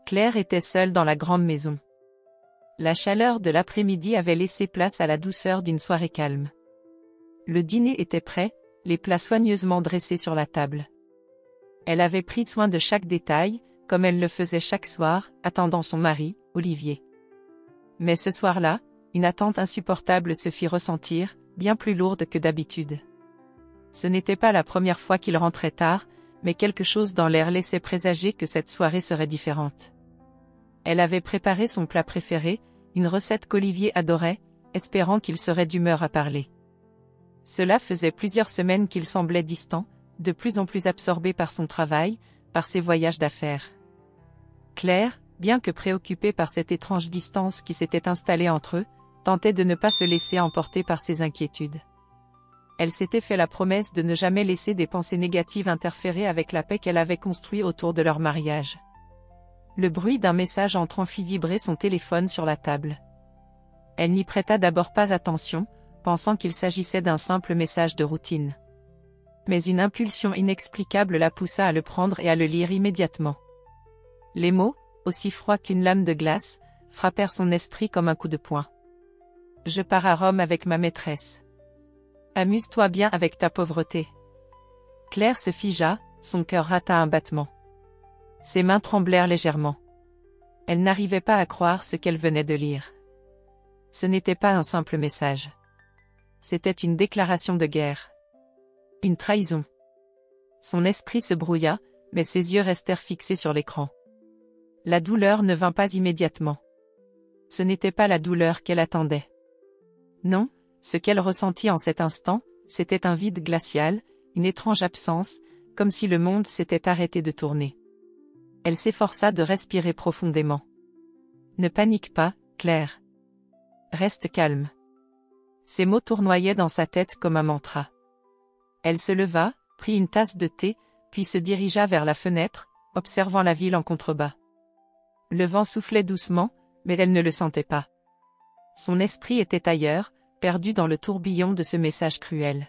Claire était seule dans la grande maison. La chaleur de l'après-midi avait laissé place à la douceur d'une soirée calme. Le dîner était prêt, les plats soigneusement dressés sur la table. Elle avait pris soin de chaque détail, comme elle le faisait chaque soir, attendant son mari, Olivier. Mais ce soir-là, une attente insupportable se fit ressentir, bien plus lourde que d'habitude. Ce n'était pas la première fois qu'il rentrait tard, mais quelque chose dans l'air laissait présager que cette soirée serait différente. Elle avait préparé son plat préféré, une recette qu'Olivier adorait, espérant qu'il serait d'humeur à parler. Cela faisait plusieurs semaines qu'il semblait distant, de plus en plus absorbé par son travail, par ses voyages d'affaires. Claire, bien que préoccupée par cette étrange distance qui s'était installée entre eux, tentait de ne pas se laisser emporter par ses inquiétudes. Elle s'était fait la promesse de ne jamais laisser des pensées négatives interférer avec la paix qu'elle avait construite autour de leur mariage. Le bruit d'un message entrant fit vibrer son téléphone sur la table. Elle n'y prêta d'abord pas attention, pensant qu'il s'agissait d'un simple message de routine. Mais une impulsion inexplicable la poussa à le prendre et à le lire immédiatement. Les mots, aussi froids qu'une lame de glace, frappèrent son esprit comme un coup de poing. « Je pars à Rome avec ma maîtresse. Amuse-toi bien avec ta pauvreté. » Claire se figea, son cœur rata un battement. Ses mains tremblèrent légèrement. Elle n'arrivait pas à croire ce qu'elle venait de lire. Ce n'était pas un simple message. C'était une déclaration de guerre. Une trahison. Son esprit se brouilla, mais ses yeux restèrent fixés sur l'écran. La douleur ne vint pas immédiatement. Ce n'était pas la douleur qu'elle attendait. Non, ce qu'elle ressentit en cet instant, c'était un vide glacial, une étrange absence, comme si le monde s'était arrêté de tourner. Elle s'efforça de respirer profondément. Ne panique pas, Claire. Reste calme. Ces mots tournoyaient dans sa tête comme un mantra. Elle se leva, prit une tasse de thé, puis se dirigea vers la fenêtre, observant la ville en contrebas. Le vent soufflait doucement, mais elle ne le sentait pas. Son esprit était ailleurs, perdu dans le tourbillon de ce message cruel.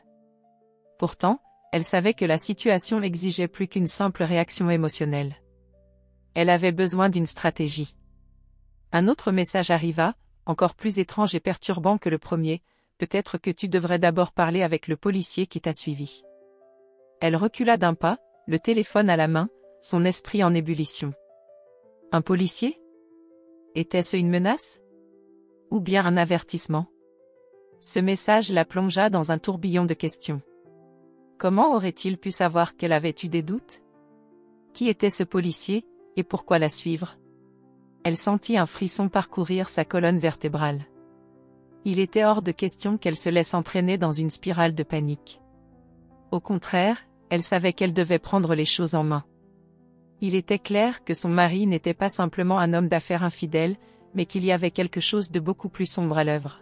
Pourtant, elle savait que la situation exigeait plus qu'une simple réaction émotionnelle. Elle avait besoin d'une stratégie. Un autre message arriva, encore plus étrange et perturbant que le premier. Peut-être que tu devrais d'abord parler avec le policier qui t'a suivi. Elle recula d'un pas, le téléphone à la main, son esprit en ébullition. Un policier? Était-ce une menace? Ou bien un avertissement? Ce message la plongea dans un tourbillon de questions. Comment aurait-il pu savoir qu'elle avait eu des doutes? Qui était ce policier, et pourquoi la suivre? Elle sentit un frisson parcourir sa colonne vertébrale. Il était hors de question qu'elle se laisse entraîner dans une spirale de panique. Au contraire, elle savait qu'elle devait prendre les choses en main. Il était clair que son mari n'était pas simplement un homme d'affaires infidèle, mais qu'il y avait quelque chose de beaucoup plus sombre à l'œuvre.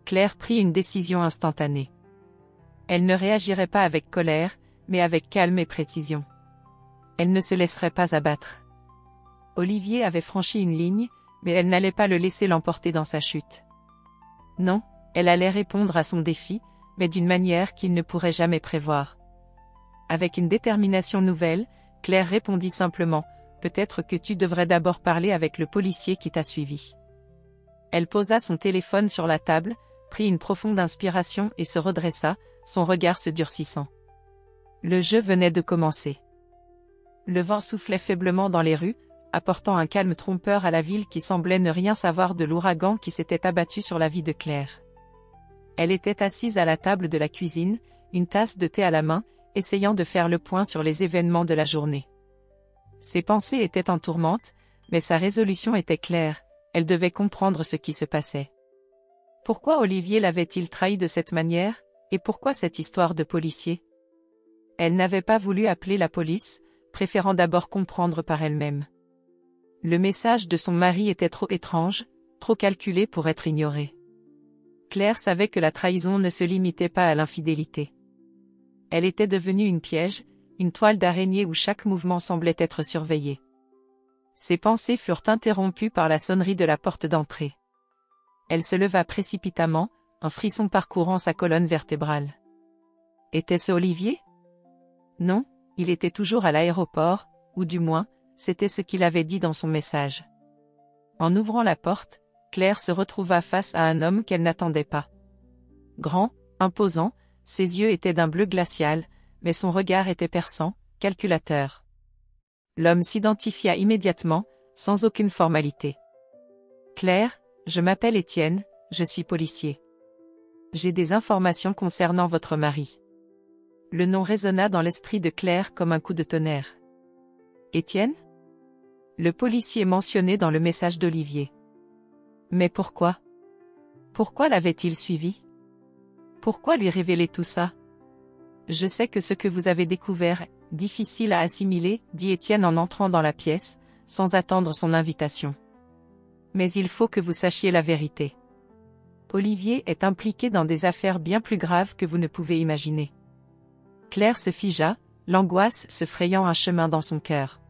Claire prit une décision instantanée. Elle ne réagirait pas avec colère, mais avec calme et précision. Elle ne se laisserait pas abattre. Olivier avait franchi une ligne, mais elle n'allait pas le laisser l'emporter dans sa chute. Non, elle allait répondre à son défi, mais d'une manière qu'il ne pourrait jamais prévoir. Avec une détermination nouvelle, Claire répondit simplement, « Peut-être que tu devrais d'abord parler avec le policier qui t'a suivi. » Elle posa son téléphone sur la table, prit une profonde inspiration et se redressa, son regard se durcissant. Le jeu venait de commencer. Le vent soufflait faiblement dans les rues, apportant un calme trompeur à la ville qui semblait ne rien savoir de l'ouragan qui s'était abattu sur la vie de Claire. Elle était assise à la table de la cuisine, une tasse de thé à la main, essayant de faire le point sur les événements de la journée. Ses pensées étaient en tourmente, mais sa résolution était claire, elle devait comprendre ce qui se passait. Pourquoi Olivier l'avait-il trahi de cette manière, et pourquoi cette histoire de policier? Elle n'avait pas voulu appeler la police, préférant d'abord comprendre par elle-même. Le message de son mari était trop étrange, trop calculé pour être ignoré. Claire savait que la trahison ne se limitait pas à l'infidélité. Elle était devenue une piège, une toile d'araignée où chaque mouvement semblait être surveillé. Ses pensées furent interrompues par la sonnerie de la porte d'entrée. Elle se leva précipitamment, un frisson parcourant sa colonne vertébrale. Était-ce Olivier? Non, il était toujours à l'aéroport, ou du moins, c'était ce qu'il avait dit dans son message. En ouvrant la porte, Claire se retrouva face à un homme qu'elle n'attendait pas. Grand, imposant, ses yeux étaient d'un bleu glacial, mais son regard était perçant, calculateur. L'homme s'identifia immédiatement, sans aucune formalité. « Claire, je m'appelle Étienne, je suis policier. J'ai des informations concernant votre mari. » Le nom résonna dans l'esprit de Claire comme un coup de tonnerre. « Étienne ?» Le policier mentionné dans le message d'Olivier. Mais pourquoi? Pourquoi l'avait-il suivi? Pourquoi lui révéler tout ça? Je sais que ce que vous avez découvert est difficile à assimiler, dit Étienne en entrant dans la pièce, sans attendre son invitation. Mais il faut que vous sachiez la vérité. Olivier est impliqué dans des affaires bien plus graves que vous ne pouvez imaginer. Claire se figea, l'angoisse se frayant un chemin dans son cœur.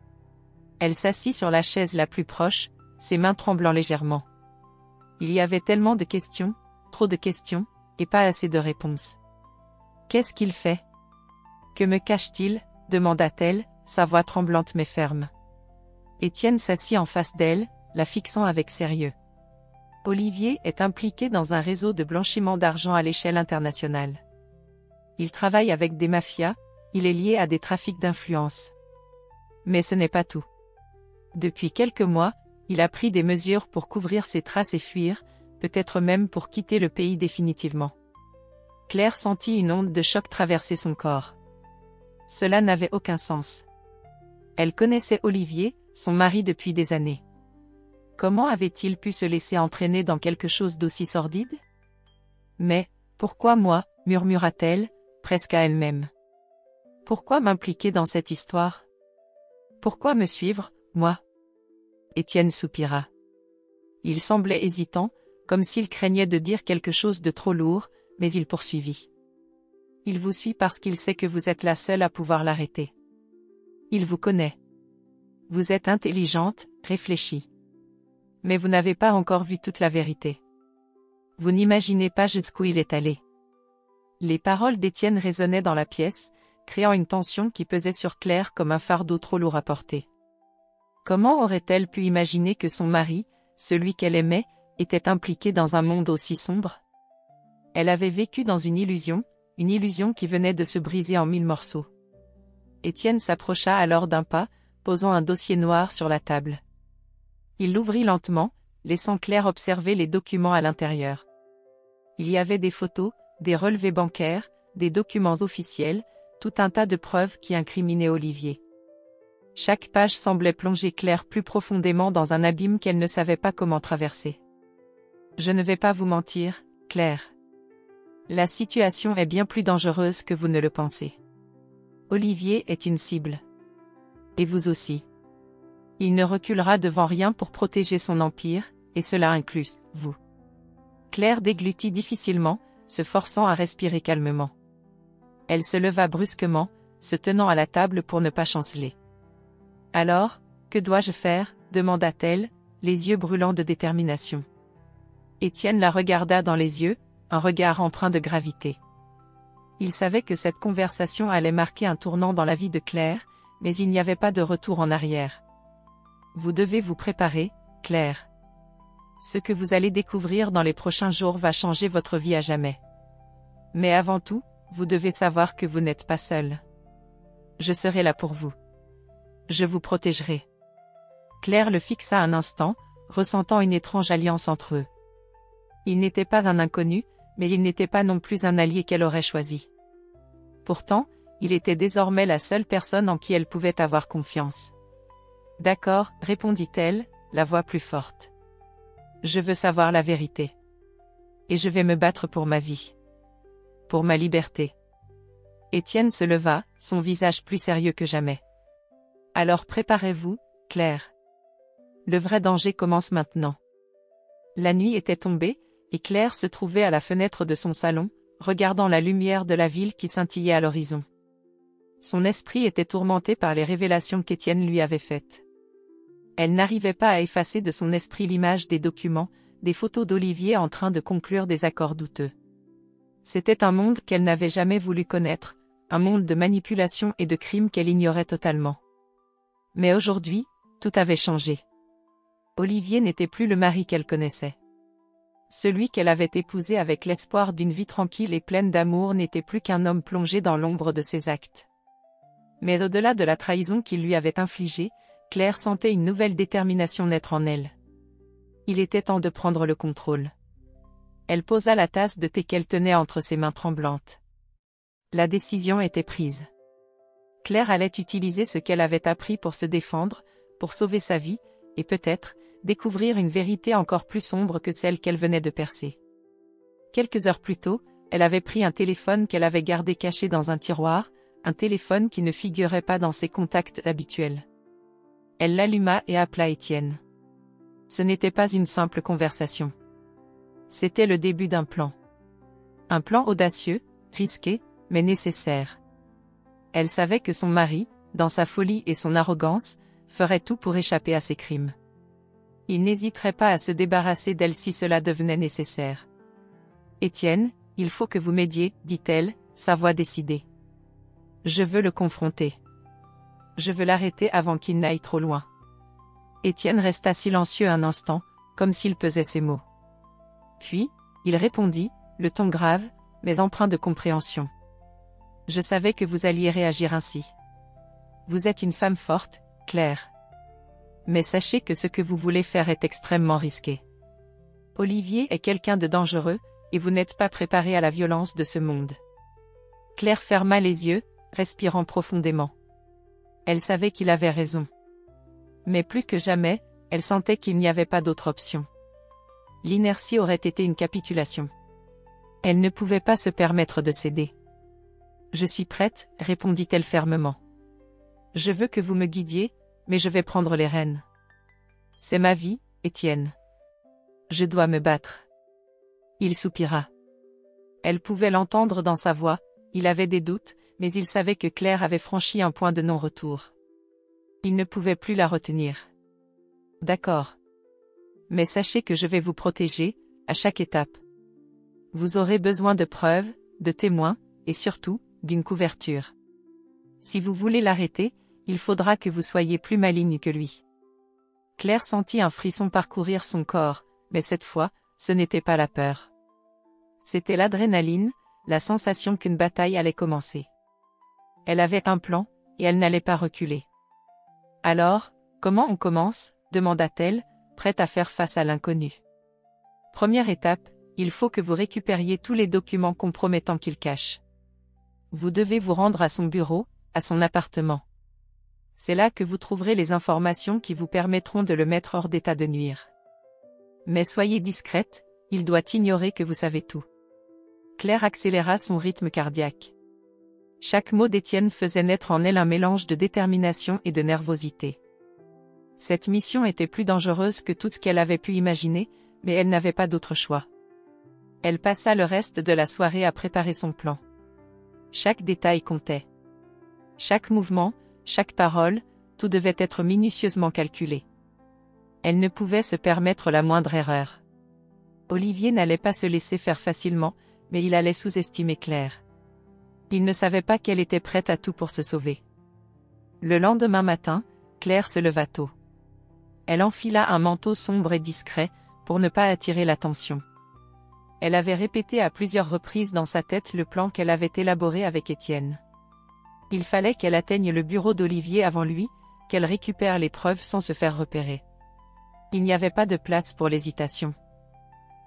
Elle s'assit sur la chaise la plus proche, ses mains tremblant légèrement. Il y avait tellement de questions, trop de questions, et pas assez de réponses. Qu'est-ce qu'il fait? Que me cache-t-il? Demanda-t-elle, sa voix tremblante mais ferme. Étienne s'assit en face d'elle, la fixant avec sérieux. Olivier est impliqué dans un réseau de blanchiment d'argent à l'échelle internationale. Il travaille avec des mafias, il est lié à des trafics d'influence. Mais ce n'est pas tout. Depuis quelques mois, il a pris des mesures pour couvrir ses traces et fuir, peut-être même pour quitter le pays définitivement. Claire sentit une onde de choc traverser son corps. Cela n'avait aucun sens. Elle connaissait Olivier, son mari depuis des années. Comment avait-il pu se laisser entraîner dans quelque chose d'aussi sordide? Mais, pourquoi moi, murmura-t-elle, presque à elle-même. Pourquoi m'impliquer dans cette histoire? Pourquoi me suivre, moi? Étienne soupira. Il semblait hésitant, comme s'il craignait de dire quelque chose de trop lourd, mais il poursuivit. Il vous suit parce qu'il sait que vous êtes la seule à pouvoir l'arrêter. Il vous connaît. Vous êtes intelligente, réfléchie. Mais vous n'avez pas encore vu toute la vérité. Vous n'imaginez pas jusqu'où il est allé. Les paroles d'Étienne résonnaient dans la pièce, créant une tension qui pesait sur Claire comme un fardeau trop lourd à porter. Comment aurait-elle pu imaginer que son mari, celui qu'elle aimait, était impliqué dans un monde aussi sombre? Elle avait vécu dans une illusion qui venait de se briser en 1000 morceaux. Étienne s'approcha alors d'un pas, posant un dossier noir sur la table. Il l'ouvrit lentement, laissant Claire observer les documents à l'intérieur. Il y avait des photos, des relevés bancaires, des documents officiels, tout un tas de preuves qui incriminaient Olivier. Chaque page semblait plonger Claire plus profondément dans un abîme qu'elle ne savait pas comment traverser. Je ne vais pas vous mentir, Claire. La situation est bien plus dangereuse que vous ne le pensez. Olivier est une cible. Et vous aussi. Il ne reculera devant rien pour protéger son empire, et cela inclut vous. Claire déglutit difficilement, se forçant à respirer calmement. Elle se leva brusquement, se tenant à la table pour ne pas chanceler. « Alors, que dois-je faire ?» demanda-t-elle, les yeux brûlants de détermination. Étienne la regarda dans les yeux, un regard empreint de gravité. Il savait que cette conversation allait marquer un tournant dans la vie de Claire, mais il n'y avait pas de retour en arrière. Vous devez vous préparer, Claire. Ce que vous allez découvrir dans les prochains jours va changer votre vie à jamais. Mais avant tout, vous devez savoir que vous n'êtes pas seul. Je serai là pour vous. Je vous protégerai. Claire le fixa un instant, ressentant une étrange alliance entre eux. Il n'était pas un inconnu, mais il n'était pas non plus un allié qu'elle aurait choisi. Pourtant, il était désormais la seule personne en qui elle pouvait avoir confiance. « D'accord, répondit-elle, la voix plus forte. Je veux savoir la vérité. Et je vais me battre pour ma vie. Pour ma liberté. » Étienne se leva, son visage plus sérieux que jamais. « Alors préparez-vous, Claire. Le vrai danger commence maintenant. » La nuit était tombée, et Claire se trouvait à la fenêtre de son salon, regardant la lumière de la ville qui scintillait à l'horizon. Son esprit était tourmenté par les révélations qu'Étienne lui avait faites. Elle n'arrivait pas à effacer de son esprit l'image des documents, des photos d'Olivier en train de conclure des accords douteux. C'était un monde qu'elle n'avait jamais voulu connaître, un monde de manipulation et de crimes qu'elle ignorait totalement. Mais aujourd'hui, Tout avait changé. Olivier n'était plus le mari qu'elle connaissait. Celui qu'elle avait épousé avec l'espoir d'une vie tranquille et pleine d'amour n'était plus qu'un homme plongé dans l'ombre de ses actes. Mais au-delà de la trahison qu'il lui avait infligée, Claire sentait une nouvelle détermination naître en elle. Il était temps de prendre le contrôle. Elle posa la tasse de thé qu'elle tenait entre ses mains tremblantes. La décision était prise. Claire allait utiliser ce qu'elle avait appris pour se défendre, pour sauver sa vie, et peut-être, découvrir une vérité encore plus sombre que celle qu'elle venait de percer. Quelques heures plus tôt, elle avait pris un téléphone qu'elle avait gardé caché dans un tiroir, un téléphone qui ne figurait pas dans ses contacts habituels. Elle l'alluma et appela Étienne. Ce n'était pas une simple conversation. C'était le début d'un plan. Un plan audacieux, risqué, mais nécessaire. Elle savait que son mari, dans sa folie et son arrogance, ferait tout pour échapper à ses crimes. Il n'hésiterait pas à se débarrasser d'elle si cela devenait nécessaire. « Étienne, il faut que vous m'aidiez, dit-elle, sa voix décidée. Je veux le confronter. Je veux l'arrêter avant qu'il n'aille trop loin. » Étienne resta silencieux un instant, comme s'il pesait ses mots. Puis, il répondit, le ton grave, mais empreint de compréhension. « Je savais que vous alliez réagir ainsi. Vous êtes une femme forte, Claire. Mais sachez que ce que vous voulez faire est extrêmement risqué. Olivier est quelqu'un de dangereux, et vous n'êtes pas préparé à la violence de ce monde. » Claire ferma les yeux, respirant profondément. Elle savait qu'il avait raison. Mais plus que jamais, elle sentait qu'il n'y avait pas d'autre option. L'inertie aurait été une capitulation. Elle ne pouvait pas se permettre de céder. « Je suis prête, répondit-elle fermement. Je veux que vous me guidiez, mais je vais prendre les rênes. C'est ma vie, Étienne. Je dois me battre. » Il soupira. Elle pouvait l'entendre dans sa voix, il avait des doutes, mais il savait que Claire avait franchi un point de non-retour. Il ne pouvait plus la retenir. « D'accord. Mais sachez que je vais vous protéger, à chaque étape. Vous aurez besoin de preuves, de témoins, et surtout, d'une couverture. Si vous voulez l'arrêter, il faudra que vous soyez plus maligne que lui. » Claire sentit un frisson parcourir son corps, mais cette fois, ce n'était pas la peur. C'était l'adrénaline, la sensation qu'une bataille allait commencer. Elle avait un plan, et elle n'allait pas reculer. « Alors, comment on commence ?» demanda-t-elle, prête à faire face à l'inconnu. « Première étape, il faut que vous récupériez tous les documents compromettants qu'il cache. Vous devez vous rendre à son bureau, à son appartement. C'est là que vous trouverez les informations qui vous permettront de le mettre hors d'état de nuire. Mais soyez discrète, il doit ignorer que vous savez tout. » Claire accéléra son rythme cardiaque. Chaque mot d'Étienne faisait naître en elle un mélange de détermination et de nervosité. Cette mission était plus dangereuse que tout ce qu'elle avait pu imaginer, mais elle n'avait pas d'autre choix. Elle passa le reste de la soirée à préparer son plan. Chaque détail comptait. Chaque mouvement, chaque parole, tout devait être minutieusement calculé. Elle ne pouvait se permettre la moindre erreur. Olivier n'allait pas se laisser faire facilement, mais il allait sous-estimer Claire. Il ne savait pas qu'elle était prête à tout pour se sauver. Le lendemain matin, Claire se leva tôt. Elle enfila un manteau sombre et discret, pour ne pas attirer l'attention. Elle avait répété à plusieurs reprises dans sa tête le plan qu'elle avait élaboré avec Étienne. Il fallait qu'elle atteigne le bureau d'Olivier avant lui, qu'elle récupère les preuves sans se faire repérer. Il n'y avait pas de place pour l'hésitation.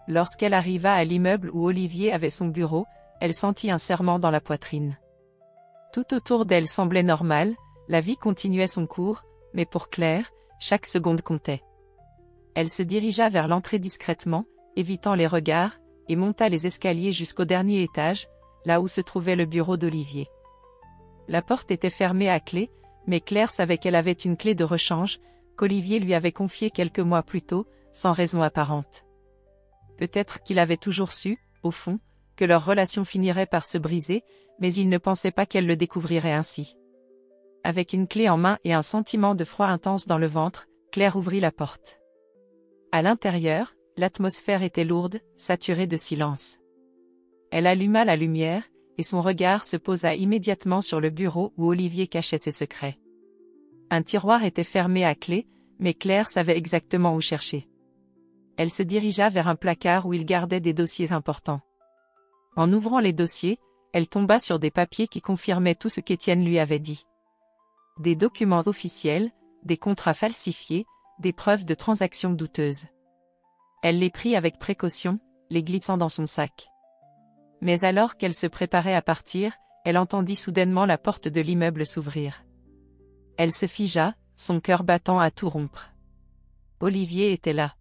Lorsqu'elle arriva à l'immeuble où Olivier avait son bureau, elle sentit un serrement dans la poitrine. Tout autour d'elle semblait normal, la vie continuait son cours, mais pour Claire, chaque seconde comptait. Elle se dirigea vers l'entrée discrètement, évitant les regards, et monta les escaliers jusqu'au dernier étage, là où se trouvait le bureau d'Olivier. La porte était fermée à clé, mais Claire savait qu'elle avait une clé de rechange, qu'Olivier lui avait confiée quelques mois plus tôt, sans raison apparente. Peut-être qu'il avait toujours su, au fond, que leur relation finirait par se briser, mais il ne pensait pas qu'elle le découvrirait ainsi. Avec une clé en main et un sentiment de froid intense dans le ventre, Claire ouvrit la porte. À l'intérieur, l'atmosphère était lourde, saturée de silence. Elle alluma la lumière, et son regard se posa immédiatement sur le bureau où Olivier cachait ses secrets. Un tiroir était fermé à clé, Mais Claire savait exactement où chercher. Elle se dirigea vers un placard où il gardait des dossiers importants. En ouvrant les dossiers, elle tomba sur des papiers qui confirmaient tout ce qu'Étienne lui avait dit. Des documents officiels, des contrats falsifiés, des preuves de transactions douteuses. Elle les prit avec précaution, les glissant dans son sac. Mais alors qu'elle se préparait à partir, elle entendit soudainement la porte de l'immeuble s'ouvrir. Elle se figea, son cœur battant à tout rompre. Olivier était là.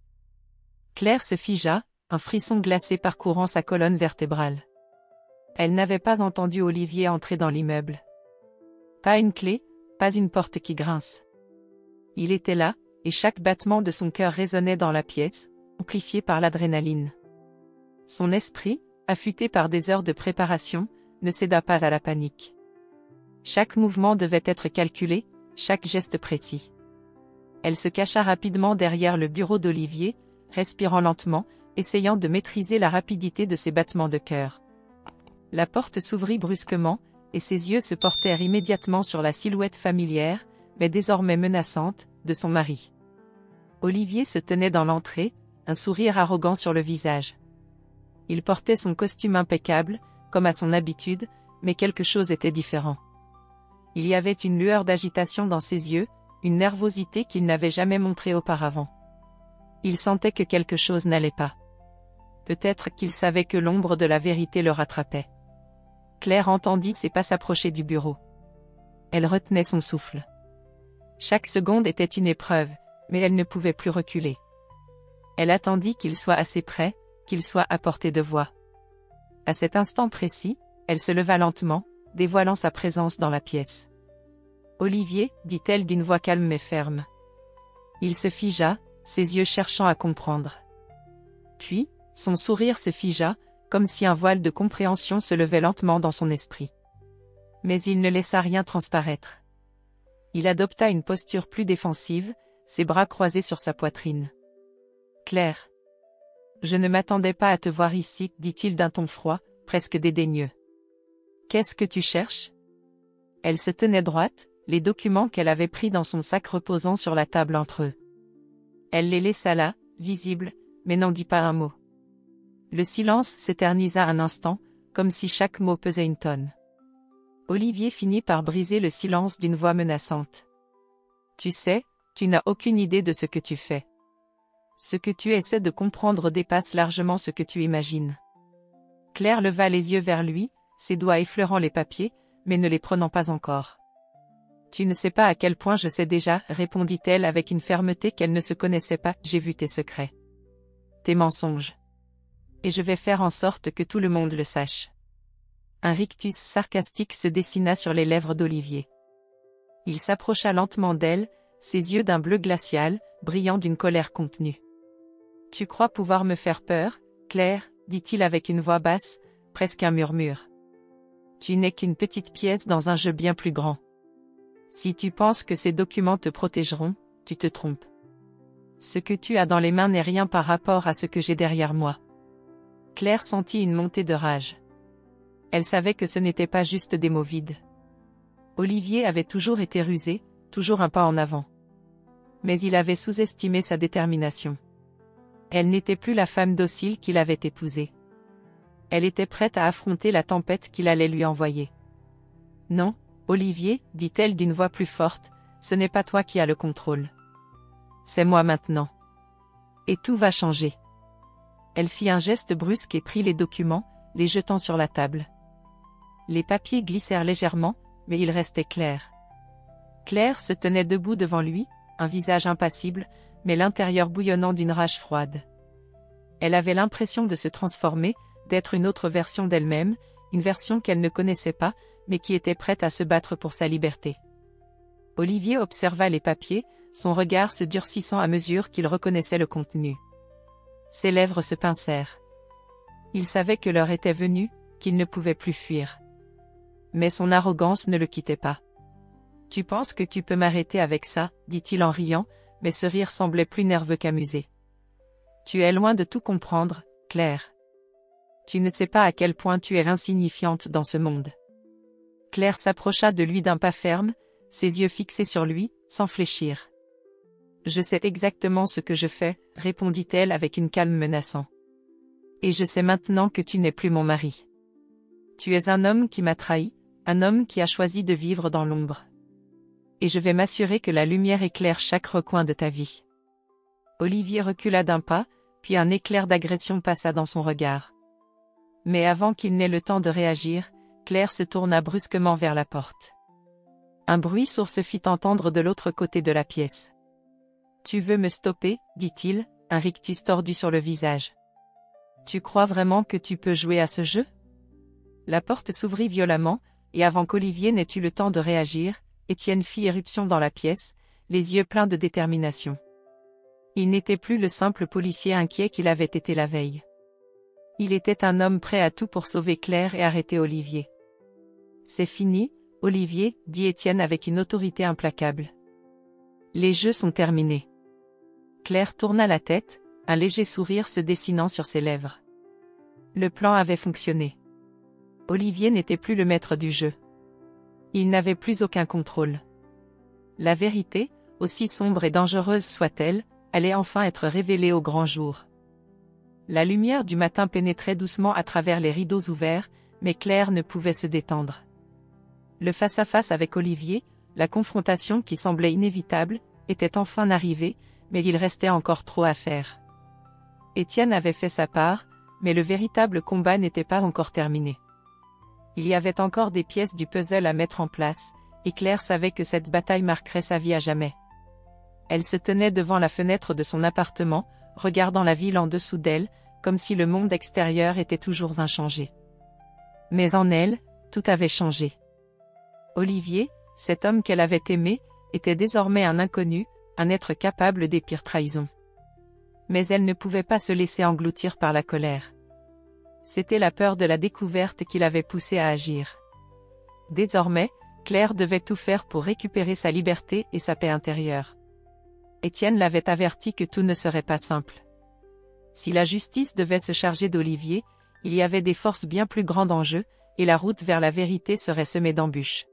Claire se figea, un frisson glacé parcourant sa colonne vertébrale. Elle n'avait pas entendu Olivier entrer dans l'immeuble. Pas une clé, pas une porte qui grince. Il était là, et chaque battement de son cœur résonnait dans la pièce, amplifié par l'adrénaline. Son esprit, affûté par des heures de préparation, ne céda pas à la panique. Chaque mouvement devait être calculé, chaque geste précis. Elle se cacha rapidement derrière le bureau d'Olivier, respirant lentement, essayant de maîtriser la rapidité de ses battements de cœur. La porte s'ouvrit brusquement, et ses yeux se portèrent immédiatement sur la silhouette familière, mais désormais menaçante, de son mari. Olivier se tenait dans l'entrée, un sourire arrogant sur le visage. Il portait son costume impeccable, comme à son habitude, mais quelque chose était différent. Il y avait une lueur d'agitation dans ses yeux, une nervosité qu'il n'avait jamais montrée auparavant. Il sentait que quelque chose n'allait pas. Peut-être qu'il savait que l'ombre de la vérité le rattrapait. Claire entendit ses pas s'approcher du bureau. Elle retenait son souffle. Chaque seconde était une épreuve, mais elle ne pouvait plus reculer. Elle attendit qu'il soit assez près, qu'il soit à portée de voix. À cet instant précis, elle se leva lentement, dévoilant sa présence dans la pièce. « Olivier » dit-elle d'une voix calme mais ferme. Il se figea, ses yeux cherchant à comprendre. Puis, son sourire se figea, comme si un voile de compréhension se levait lentement dans son esprit. Mais il ne laissa rien transparaître. Il adopta une posture plus défensive, ses bras croisés sur sa poitrine. « Claire. Je ne m'attendais pas à te voir ici, dit-il d'un ton froid, presque dédaigneux. Qu'est-ce que tu cherches ? Elle se tenait droite, les documents qu'elle avait pris dans son sac reposant sur la table entre eux. Elle les laissa là, visibles, mais n'en dit pas un mot. Le silence s'éternisa un instant, comme si chaque mot pesait une tonne. Olivier finit par briser le silence d'une voix menaçante. Tu sais, tu n'as aucune idée de ce que tu fais. Ce que tu essaies de comprendre dépasse largement ce que tu imagines. Claire leva les yeux vers lui, ses doigts effleurant les papiers, mais ne les prenant pas encore. Tu ne sais pas à quel point je sais déjà, répondit-elle avec une fermeté qu'elle ne se connaissait pas, j'ai vu tes secrets. Tes mensonges. Et je vais faire en sorte que tout le monde le sache. Un rictus sarcastique se dessina sur les lèvres d'Olivier. Il s'approcha lentement d'elle, ses yeux d'un bleu glacial, brillant d'une colère contenue. Tu crois pouvoir me faire peur, Claire, dit-il avec une voix basse, presque un murmure. Tu n'es qu'une petite pièce dans un jeu bien plus grand. Si tu penses que ces documents te protégeront, tu te trompes. Ce que tu as dans les mains n'est rien par rapport à ce que j'ai derrière moi. Claire sentit une montée de rage. Elle savait que ce n'était pas juste des mots vides. Olivier avait toujours été rusé, toujours un pas en avant. Mais il avait sous-estimé sa détermination. Elle n'était plus la femme docile qu'il avait épousée. Elle était prête à affronter la tempête qu'il allait lui envoyer. Non, Olivier, dit-elle d'une voix plus forte, ce n'est pas toi qui as le contrôle. C'est moi maintenant. Et tout va changer. Elle fit un geste brusque et prit les documents, les jetant sur la table. Les papiers glissèrent légèrement, mais ils restaient clairs. Claire se tenait debout devant lui, un visage impassible, mais l'intérieur bouillonnant d'une rage froide. Elle avait l'impression de se transformer, d'être une autre version d'elle-même, une version qu'elle ne connaissait pas, mais qui était prête à se battre pour sa liberté. Olivier observa les papiers, son regard se durcissant à mesure qu'il reconnaissait le contenu. Ses lèvres se pincèrent. Il savait que l'heure était venue, qu'il ne pouvait plus fuir. Mais son arrogance ne le quittait pas. « Tu penses que tu peux m'arrêter avec ça ?» dit-il en riant, mais ce rire semblait plus nerveux qu'amusé. « Tu es loin de tout comprendre, Claire. Tu ne sais pas à quel point tu es insignifiante dans ce monde. » Claire s'approcha de lui d'un pas ferme, ses yeux fixés sur lui, sans fléchir. Je sais exactement ce que je fais, répondit-elle avec une calme menaçant. Et je sais maintenant que tu n'es plus mon mari. Tu es un homme qui m'a trahi, un homme qui a choisi de vivre dans l'ombre. Et je vais m'assurer que la lumière éclaire chaque recoin de ta vie. Olivier recula d'un pas, puis un éclair d'agression passa dans son regard. Mais avant qu'il n'ait le temps de réagir, Claire se tourna brusquement vers la porte. Un bruit sourd se fit entendre de l'autre côté de la pièce. « Tu veux me stopper » dit-il, un rictus tordu sur le visage. « Tu crois vraiment que tu peux jouer à ce jeu ?» La porte s'ouvrit violemment, et avant qu'Olivier n'ait eu le temps de réagir, Étienne fit éruption dans la pièce, les yeux pleins de détermination. Il n'était plus le simple policier inquiet qu'il avait été la veille. Il était un homme prêt à tout pour sauver Claire et arrêter Olivier. « C'est fini, Olivier, dit Étienne avec une autorité implacable. Les jeux sont terminés. Claire tourna la tête, un léger sourire se dessinant sur ses lèvres. Le plan avait fonctionné. Olivier n'était plus le maître du jeu. Il n'avait plus aucun contrôle. La vérité, aussi sombre et dangereuse soit-elle, allait enfin être révélée au grand jour. La lumière du matin pénétrait doucement à travers les rideaux ouverts, mais Claire ne pouvait se détendre. Le face-à-face avec Olivier, la confrontation qui semblait inévitable, était enfin arrivée, mais il restait encore trop à faire. Étienne avait fait sa part, mais le véritable combat n'était pas encore terminé. Il y avait encore des pièces du puzzle à mettre en place, et Claire savait que cette bataille marquerait sa vie à jamais. Elle se tenait devant la fenêtre de son appartement, regardant la ville en dessous d'elle, comme si le monde extérieur était toujours inchangé. Mais en elle, tout avait changé. Olivier, cet homme qu'elle avait aimé, était désormais un inconnu, un être capable des pires trahisons. Mais elle ne pouvait pas se laisser engloutir par la colère. C'était la peur de la découverte qui l'avait poussée à agir. Désormais, Claire devait tout faire pour récupérer sa liberté et sa paix intérieure. Étienne l'avait averti que tout ne serait pas simple. Si la justice devait se charger d'Olivier, il y avait des forces bien plus grandes en jeu, et la route vers la vérité serait semée d'embûches.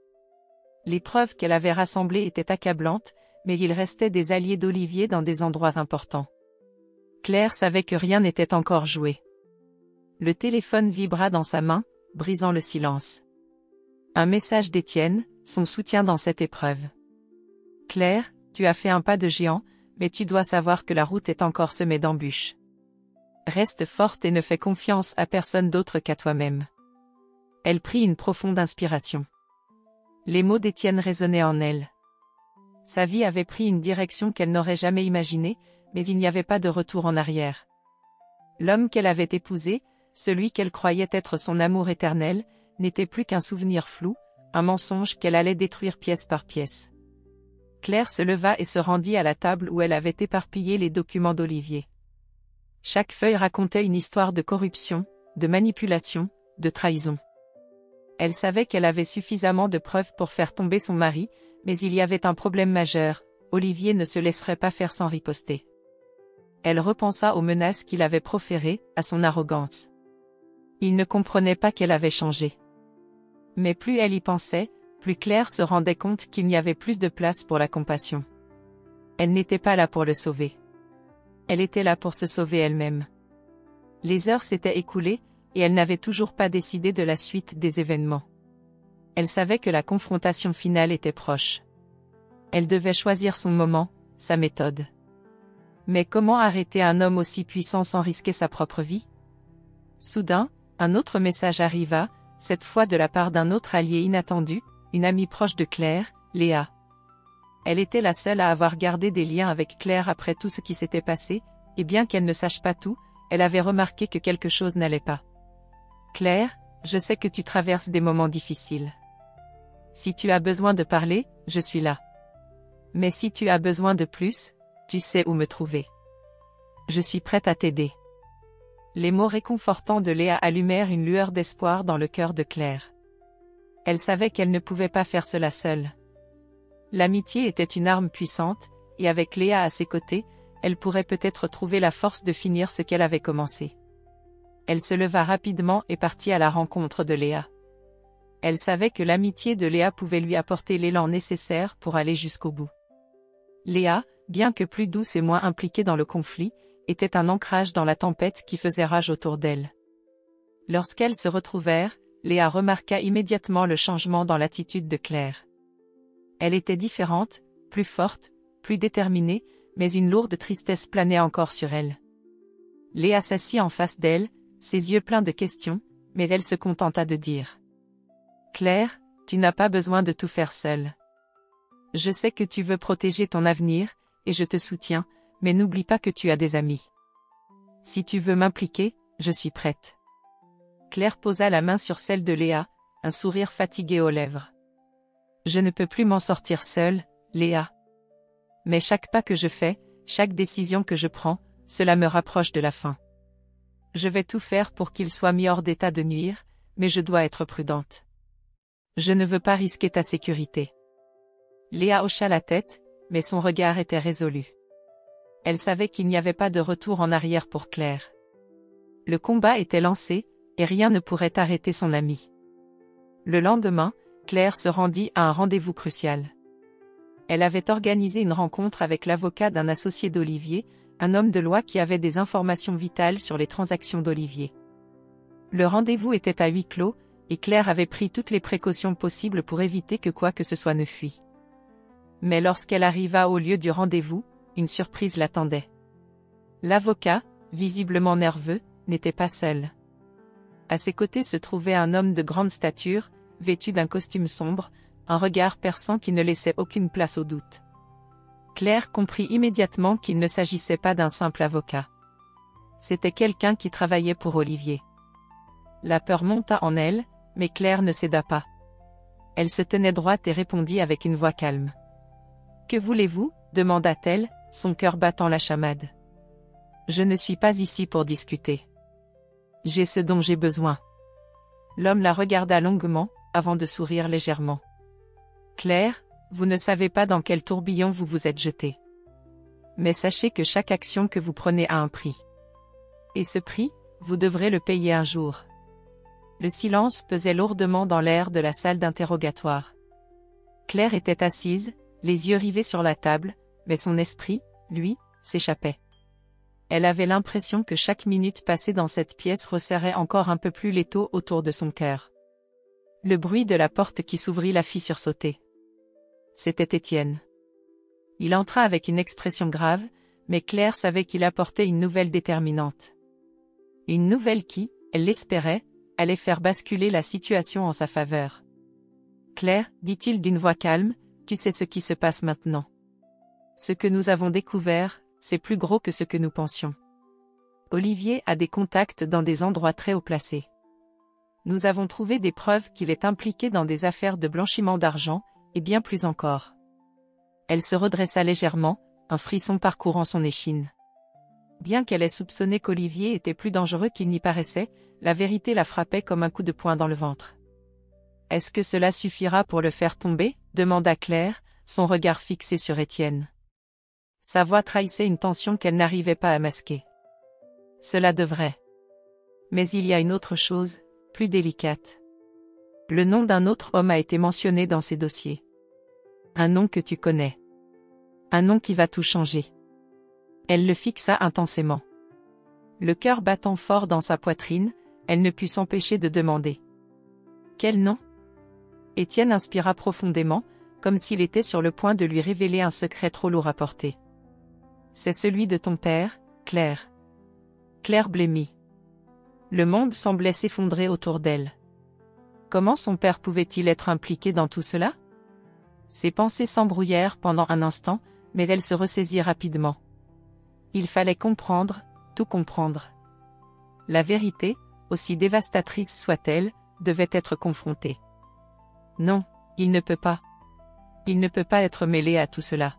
Les preuves qu'elle avait rassemblées étaient accablantes, mais il restait des alliés d'Olivier dans des endroits importants. Claire savait que rien n'était encore joué. Le téléphone vibra dans sa main, brisant le silence. Un message d'Étienne, son soutien dans cette épreuve. « Claire, tu as fait un pas de géant, mais tu dois savoir que la route est encore semée d'embûches. Reste forte et ne fais confiance à personne d'autre qu'à toi-même. » Elle prit une profonde inspiration. Les mots d'Étienne résonnaient en elle. Sa vie avait pris une direction qu'elle n'aurait jamais imaginée, mais il n'y avait pas de retour en arrière. L'homme qu'elle avait épousé, celui qu'elle croyait être son amour éternel, n'était plus qu'un souvenir flou, un mensonge qu'elle allait détruire pièce par pièce. Claire se leva et se rendit à la table où elle avait éparpillé les documents d'Olivier. Chaque feuille racontait une histoire de corruption, de manipulation, de trahison. Elle savait qu'elle avait suffisamment de preuves pour faire tomber son mari, mais il y avait un problème majeur, Olivier ne se laisserait pas faire sans riposter. Elle repensa aux menaces qu'il avait proférées, à son arrogance. Il ne comprenait pas qu'elle avait changé. Mais plus elle y pensait, plus Claire se rendait compte qu'il n'y avait plus de place pour la compassion. Elle n'était pas là pour le sauver. Elle était là pour se sauver elle-même. Les heures s'étaient écoulées, et elle n'avait toujours pas décidé de la suite des événements. Elle savait que la confrontation finale était proche. Elle devait choisir son moment, sa méthode. Mais comment arrêter un homme aussi puissant sans risquer sa propre vie? Soudain, un autre message arriva, cette fois de la part d'un autre allié inattendu, une amie proche de Claire, Léa. Elle était la seule à avoir gardé des liens avec Claire après tout ce qui s'était passé, et bien qu'elle ne sache pas tout, elle avait remarqué que quelque chose n'allait pas. « Claire, je sais que tu traverses des moments difficiles. Si tu as besoin de parler, je suis là. Mais si tu as besoin de plus, tu sais où me trouver. Je suis prête à t'aider. » Les mots réconfortants de Léa allumèrent une lueur d'espoir dans le cœur de Claire. Elle savait qu'elle ne pouvait pas faire cela seule. L'amitié était une arme puissante, et avec Léa à ses côtés, elle pourrait peut-être trouver la force de finir ce qu'elle avait commencé. Elle se leva rapidement et partit à la rencontre de Léa. Elle savait que l'amitié de Léa pouvait lui apporter l'élan nécessaire pour aller jusqu'au bout. « Léa, bien que plus douce et moins impliquée dans le conflit, était un ancrage dans la tempête qui faisait rage autour d'elle. Lorsqu'elles se retrouvèrent, Léa remarqua immédiatement le changement dans l'attitude de Claire. Elle était différente, plus forte, plus déterminée, mais une lourde tristesse planait encore sur elle. Léa s'assit en face d'elle, ses yeux pleins de questions, mais elle se contenta de dire. « Claire, tu n'as pas besoin de tout faire seule. Je sais que tu veux protéger ton avenir, et je te soutiens, mais n'oublie pas que tu as des amis. Si tu veux m'impliquer, je suis prête. » Claire posa la main sur celle de Léa, un sourire fatigué aux lèvres. « Je ne peux plus m'en sortir seule, Léa. Mais chaque pas que je fais, chaque décision que je prends, cela me rapproche de la fin. Je vais tout faire pour qu'il soit mis hors d'état de nuire, mais je dois être prudente. Je ne veux pas risquer ta sécurité. » Léa hocha la tête, mais son regard était résolu. Elle savait qu'il n'y avait pas de retour en arrière pour Claire. Le combat était lancé, et rien ne pourrait arrêter son amie. Le lendemain, Claire se rendit à un rendez-vous crucial. Elle avait organisé une rencontre avec l'avocat d'un associé d'Olivier, un homme de loi qui avait des informations vitales sur les transactions d'Olivier. Le rendez-vous était à huis clos, et Claire avait pris toutes les précautions possibles pour éviter que quoi que ce soit ne fuit. Mais lorsqu'elle arriva au lieu du rendez-vous, une surprise l'attendait. L'avocat, visiblement nerveux, n'était pas seul. À ses côtés se trouvait un homme de grande stature, vêtu d'un costume sombre, un regard perçant qui ne laissait aucune place au doute. Claire comprit immédiatement qu'il ne s'agissait pas d'un simple avocat. C'était quelqu'un qui travaillait pour Olivier. La peur monta en elle, mais Claire ne céda pas. Elle se tenait droite et répondit avec une voix calme. « Que voulez-vous ? » demanda-t-elle, son cœur battant la chamade. « Je ne suis pas ici pour discuter. J'ai ce dont j'ai besoin. » L'homme la regarda longuement, avant de sourire légèrement. « Claire, vous ne savez pas dans quel tourbillon vous vous êtes jetée. Mais sachez que chaque action que vous prenez a un prix. Et ce prix, vous devrez le payer un jour. » Le silence pesait lourdement dans l'air de la salle d'interrogatoire. Claire était assise, les yeux rivés sur la table, mais son esprit, lui, s'échappait. Elle avait l'impression que chaque minute passée dans cette pièce resserrait encore un peu plus l'étau autour de son cœur. Le bruit de la porte qui s'ouvrit la fit sursauter. C'était Étienne. Il entra avec une expression grave, mais Claire savait qu'il apportait une nouvelle déterminante. Une nouvelle qui, elle l'espérait, allait faire basculer la situation en sa faveur. « Claire, dit-il d'une voix calme, tu sais ce qui se passe maintenant. Ce que nous avons découvert, c'est plus gros que ce que nous pensions. Olivier a des contacts dans des endroits très haut placés. Nous avons trouvé des preuves qu'il est impliqué dans des affaires de blanchiment d'argent, et bien plus encore. » Elle se redressa légèrement, un frisson parcourant son échine. Bien qu'elle ait soupçonné qu'Olivier était plus dangereux qu'il n'y paraissait, la vérité la frappait comme un coup de poing dans le ventre. « Est-ce que cela suffira pour le faire tomber ?» demanda Claire, son regard fixé sur Étienne. Sa voix trahissait une tension qu'elle n'arrivait pas à masquer. « Cela devrait. Mais il y a une autre chose, plus délicate. Le nom d'un autre homme a été mentionné dans ces dossiers. Un nom que tu connais. Un nom qui va tout changer. » Elle le fixa intensément. Le cœur battant fort dans sa poitrine, elle ne put s'empêcher de demander. « Quel nom ?» Étienne inspira profondément, comme s'il était sur le point de lui révéler un secret trop lourd à porter. « C'est celui de ton père, Claire. » Claire blêmit. Le monde semblait s'effondrer autour d'elle. Comment son père pouvait-il être impliqué dans tout cela? Ses pensées s'embrouillèrent pendant un instant, mais elle se ressaisit rapidement. Il fallait comprendre, tout comprendre. La vérité, aussi dévastatrice soit-elle, devait être confrontée. Non, il ne peut pas. Il ne peut pas être mêlé à tout cela.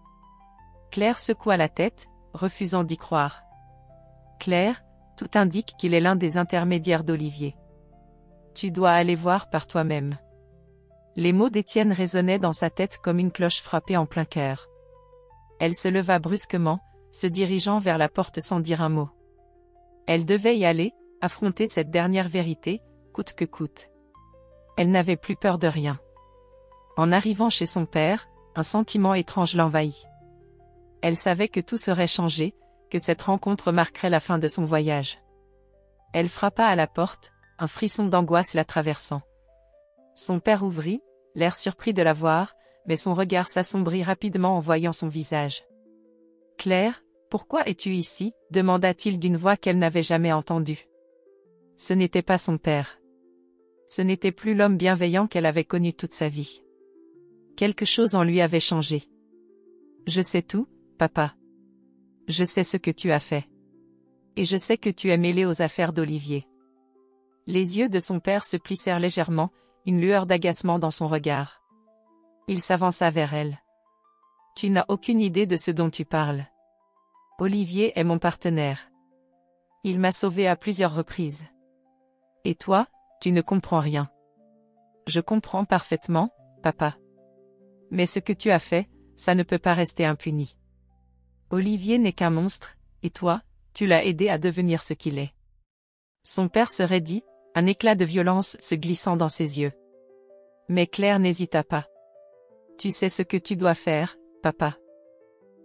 Claire secoua la tête, refusant d'y croire. Claire, tout indique qu'il est l'un des intermédiaires d'Olivier. Tu dois aller voir par toi-même. Les mots d'Étienne résonnaient dans sa tête comme une cloche frappée en plein cœur. Elle se leva brusquement, se dirigeant vers la porte sans dire un mot. Elle devait y aller, affronter cette dernière vérité, coûte que coûte. Elle n'avait plus peur de rien. En arrivant chez son père, un sentiment étrange l'envahit. Elle savait que tout serait changé, que cette rencontre marquerait la fin de son voyage. Elle frappa à la porte, un frisson d'angoisse la traversant. Son père ouvrit, l'air surpris de la voir, mais son regard s'assombrit rapidement en voyant son visage. « Claire, pourquoi es-tu ici ?» demanda-t-il d'une voix qu'elle n'avait jamais entendue. Ce n'était pas son père. Ce n'était plus l'homme bienveillant qu'elle avait connu toute sa vie. Quelque chose en lui avait changé. « Je sais tout, papa. Je sais ce que tu as fait. Et je sais que tu es mêlé aux affaires d'Olivier. » Les yeux de son père se plissèrent légèrement, une lueur d'agacement dans son regard. Il s'avança vers elle. « Tu n'as aucune idée de ce dont tu parles. Olivier est mon partenaire. Il m'a sauvée à plusieurs reprises. Et toi, tu ne comprends rien. » « Je comprends parfaitement, papa. Mais ce que tu as fait, ça ne peut pas rester impuni. Olivier n'est qu'un monstre, et toi, tu l'as aidé à devenir ce qu'il est. » Son père se raidit, un éclat de violence se glissant dans ses yeux. Mais Claire n'hésita pas. « Tu sais ce que tu dois faire, papa.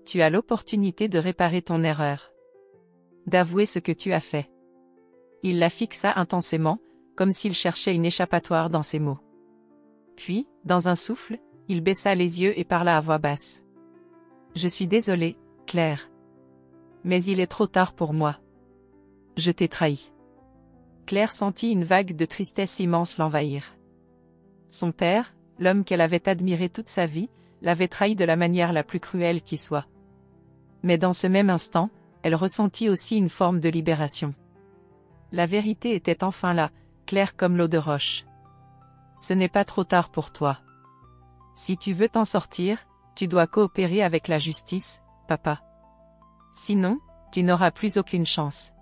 Tu as l'opportunité de réparer ton erreur. D'avouer ce que tu as fait. » Il la fixa intensément, comme s'il cherchait une échappatoire dans ses mots. Puis, dans un souffle, il baissa les yeux et parla à voix basse. « Je suis désolé, Claire. Mais il est trop tard pour moi. Je t'ai trahi. » Claire sentit une vague de tristesse immense l'envahir. Son père, l'homme qu'elle avait admiré toute sa vie, l'avait trahi de la manière la plus cruelle qui soit. Mais dans ce même instant, elle ressentit aussi une forme de libération. La vérité était enfin là, claire comme l'eau de roche. Ce n'est pas trop tard pour toi. Si tu veux t'en sortir, tu dois coopérer avec la justice, papa. Sinon, tu n'auras plus aucune chance.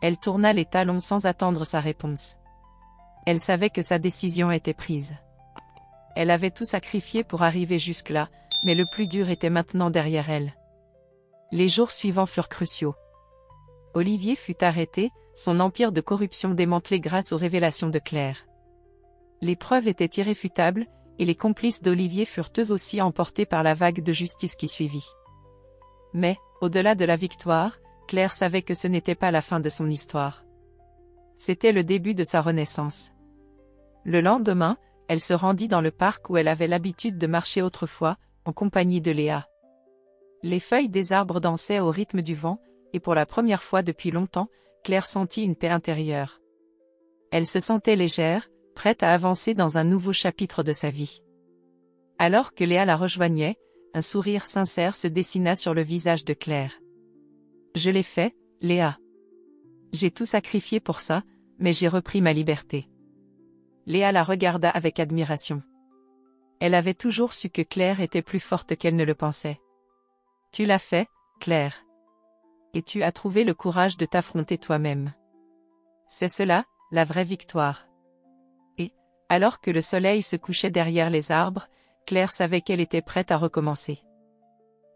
Elle tourna les talons sans attendre sa réponse. Elle savait que sa décision était prise. Elle avait tout sacrifié pour arriver jusque-là, mais le plus dur était maintenant derrière elle. Les jours suivants furent cruciaux. Olivier fut arrêté, son empire de corruption démantelé grâce aux révélations de Claire. Les preuves étaient irréfutables, et les complices d'Olivier furent eux aussi emportés par la vague de justice qui suivit. Mais, au-delà de la victoire, Claire savait que ce n'était pas la fin de son histoire. C'était le début de sa renaissance. Le lendemain, elle se rendit dans le parc où elle avait l'habitude de marcher autrefois, en compagnie de Léa. Les feuilles des arbres dansaient au rythme du vent, et pour la première fois depuis longtemps, Claire sentit une paix intérieure. Elle se sentait légère, prête à avancer dans un nouveau chapitre de sa vie. Alors que Léa la rejoignait, un sourire sincère se dessina sur le visage de Claire. « Je l'ai fait, Léa. J'ai tout sacrifié pour ça, mais j'ai repris ma liberté. » Léa la regarda avec admiration. Elle avait toujours su que Claire était plus forte qu'elle ne le pensait. « Tu l'as fait, Claire. Et tu as trouvé le courage de t'affronter toi-même. C'est cela, la vraie victoire. » Et, alors que le soleil se couchait derrière les arbres, Claire savait qu'elle était prête à recommencer.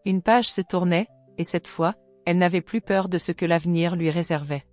Une page se tournait, et cette fois, elle n'avait plus peur de ce que l'avenir lui réservait.